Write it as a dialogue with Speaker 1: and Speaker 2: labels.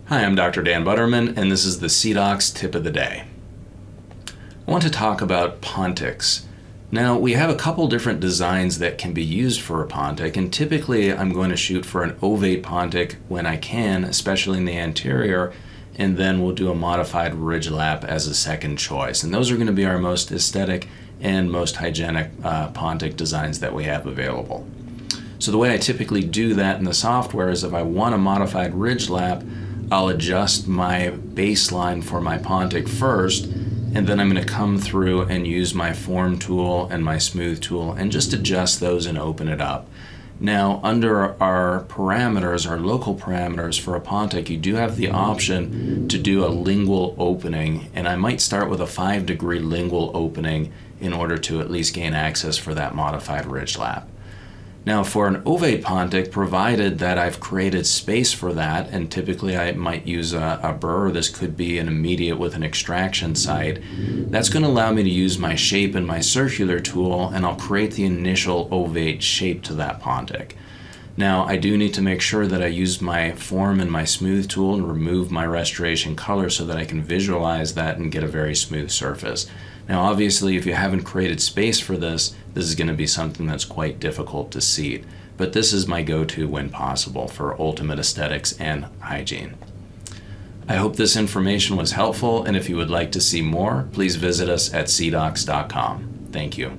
Speaker 1: Hi, I'm Dr. Dan Butterman, and this is the CDOCS tip of the day. I want to talk about pontics. Now, we have a couple different designs that can be used for a pontic, and typically I'm going to shoot for an ovate pontic when I can, especially in the anterior, and then we'll do a modified ridge lap as a second choice. And those are going to be our most aesthetic and most hygienic pontic designs that we have available. So the way I typically do that in the software is if I want a modified ridge lap, I'll adjust my baseline for my pontic first, and then I'm going to come through and use my form tool and my smooth tool and just adjust those and open it up. Now, under our parameters, our local parameters for a pontic, you do have the option to do a lingual opening, and I might start with a 5-degree lingual opening in order to at least gain access for that modified ridge lap. Now, for an ovate pontic, provided that I've created space for that, and typically I might use a burr, this could be an immediate with an extraction site, that's going to allow me to use my shape and my circular tool, and I'll create the initial ovate shape to that pontic. Now, I do need to make sure that I use my form and my smooth tool and remove my restoration color so that I can visualize that and get a very smooth surface. Now, obviously, if you haven't created space for this, this is going to be something that's quite difficult to seat. But this is my go-to when possible for ultimate aesthetics and hygiene. I hope this information was helpful, and if you would like to see more, please visit us at cdocs.com. Thank you.